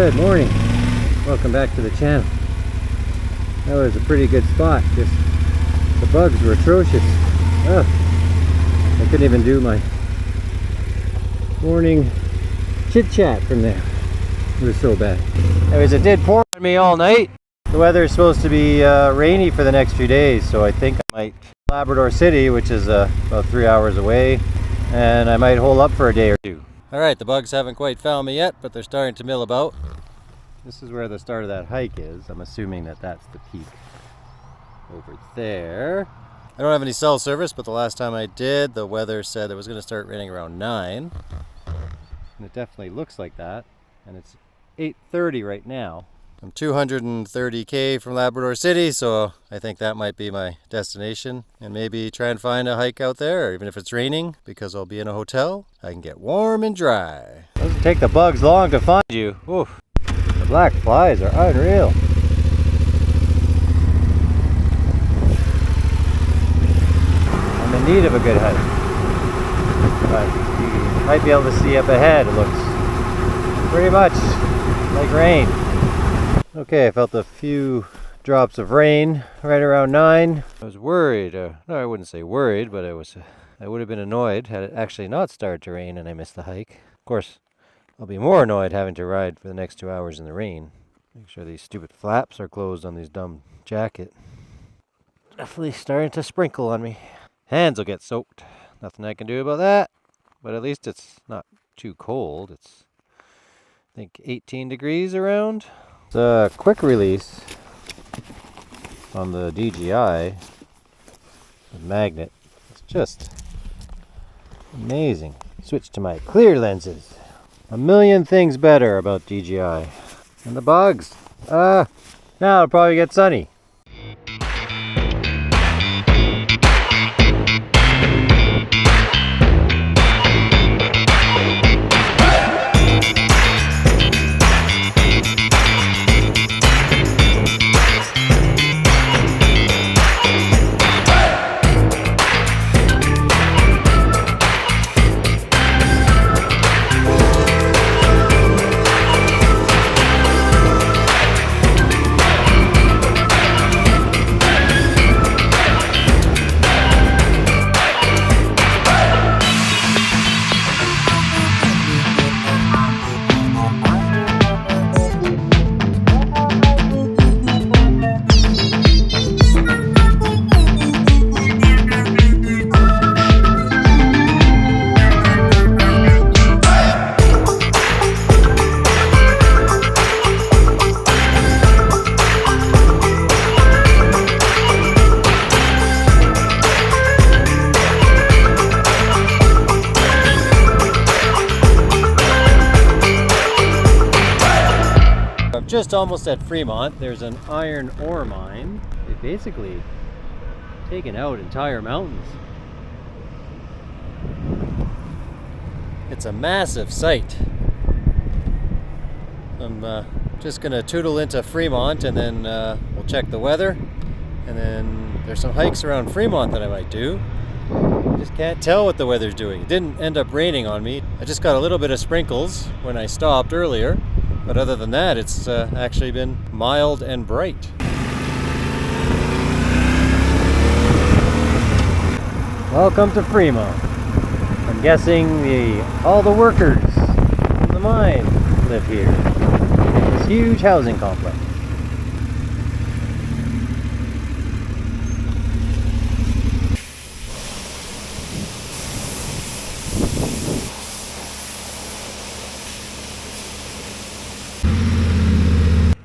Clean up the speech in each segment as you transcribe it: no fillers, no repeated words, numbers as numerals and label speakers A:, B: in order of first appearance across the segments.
A: Good morning. Welcome back to the channel. That was a pretty good spot. Just the bugs were atrocious. Oh, I couldn't even do my morning chit chat from there. It was so bad. Anyways, it did pour on me all night. The weather is supposed to be rainy for the next few days, so I think I might Labrador City, which is about 3 hours away, and I might hole up for a day or two. Alright, the bugs haven't quite found me yet, but they're starting to mill about. This is where the start of that hike is. I'm assuming that that's the peak over there. I don't have any cell service, but the last time I did, the weather said it was going to start raining around 9. And it definitely looks like that. And it's 8:30 right now. I'm 230k from Labrador City, so I think that might be my destination. And maybe try and find a hike out there, even if it's raining, because I'll be in a hotel. I can get warm and dry. It doesn't take the bugs long to find you. Oof. The black flies are unreal. I'm in need of a good hike. But you might be able to see up ahead. It looks pretty much like rain. Okay, I felt a few drops of rain right around 9. I was worried, no, I wouldn't say worried, but I would have been annoyed had it actually not started to rain and I missed the hike. Of course, I'll be more annoyed having to ride for the next 2 hours in the rain. Make sure these stupid flaps are closed on these dumb jacket. Definitely starting to sprinkle on me. Hands will get soaked. Nothing I can do about that, but at least it's not too cold. It's, I think, 18 degrees around. It's a quick release on the DJI magnet. It's just amazing. Switch to my clear lenses. A million things better about DJI. And the bugs. Now it'll probably get sunny. Just almost at Fermont. There's an iron ore mine. They've basically taken out entire mountains. It's a massive site. I'm just gonna tootle into Fermont and then we'll check the weather, and then there's some hikes around Fermont that I might do. I just can't tell what the weather's doing. It didn't end up raining on me. I just got a little bit of sprinkles when I stopped earlier. But other than that, it's actually been mild and bright. Welcome to Fermont. I'm guessing all the workers in the mine live here. This huge housing complex.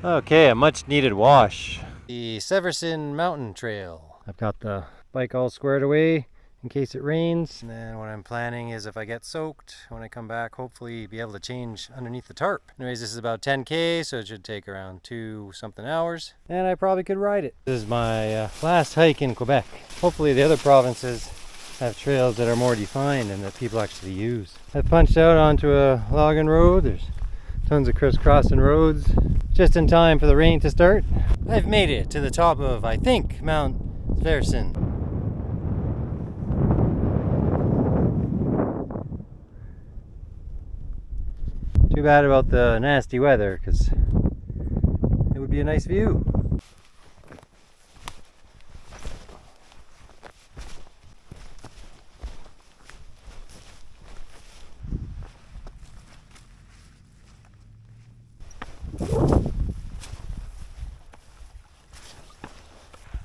A: Okay, a much needed wash. The Severson Mountain Trail. I've got the bike all squared away in case it rains. And then what I'm planning is if I get soaked, when I come back, hopefully be able to change underneath the tarp. Anyways, this is about 10k, so it should take around 2 something hours. And I probably could ride it. This is my last hike in Quebec. Hopefully the other provinces have trails that are more defined and that people actually use. I punched out onto a logging road. There's tons of crisscrossing roads. Just in time for the rain to start. I've made it to the top of, I think, Mount Severson. Too bad about the nasty weather, because it would be a nice view.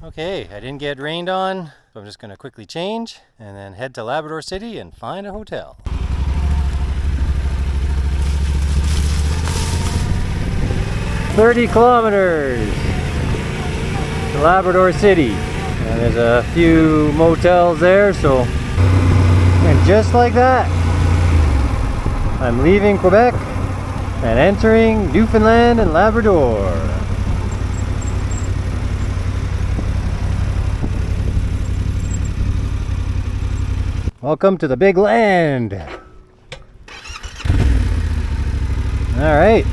A: Okay, I didn't get rained on, so I'm just going to quickly change and then head to Labrador City and find a hotel. "30 kilometers to Labrador City." And there's a few motels there, so... And just like that, I'm leaving Quebec and entering Newfoundland and Labrador. Welcome to the big land. All right.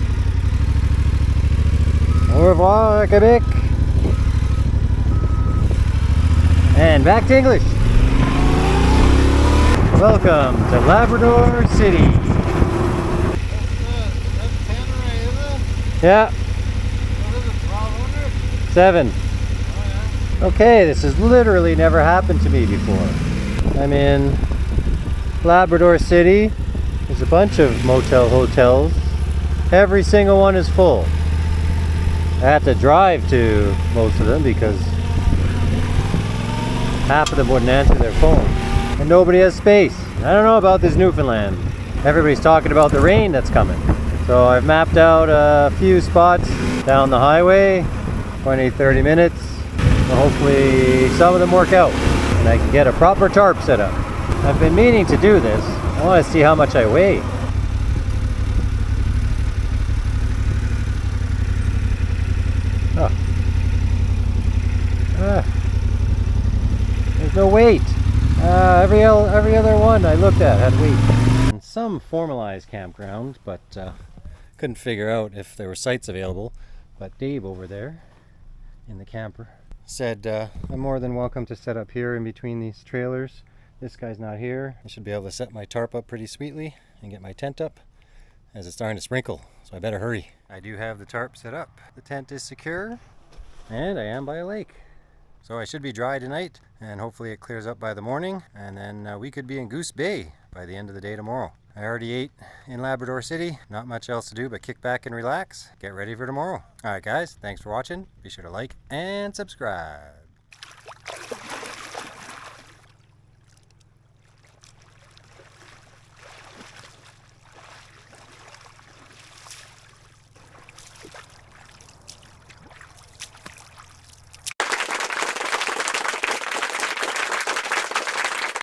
A: Au revoir, Quebec. And back to English. Welcome to Labrador City.
B: That's Tenere, is it?
A: Yeah,
B: What is it, 1200?
A: 7.
B: Oh,
A: Okay, this has literally never happened to me before. I'm in Labrador City. There's a bunch of motel hotels. Every single one is full. I had to drive to most of them because half of them wouldn't answer their phone. And nobody has space. I don't know about this Newfoundland. Everybody's talking about the rain that's coming. So I've mapped out a few spots down the highway, 20-30 minutes. So hopefully some of them work out and I can get a proper tarp set up. I've been meaning to do this. I want to see how much I weigh. Oh. There's no weight. Every other one I looked at had weight. And some formalized campgrounds, but couldn't figure out if there were sites available. But Dave over there in the camper said I'm more than welcome to set up here in between these trailers. This guy's not here. I should be able to set my tarp up pretty sweetly and get my tent up as it's starting to sprinkle, so I better hurry. I do have the tarp set up. The tent is secure and I am by a lake. So I should be dry tonight and hopefully it clears up by the morning, and then we could be in Goose Bay by the end of the day tomorrow. I already ate in Labrador City. Not much else to do but kick back and relax. Get ready for tomorrow. Alright guys, thanks for watching. Be sure to like and subscribe.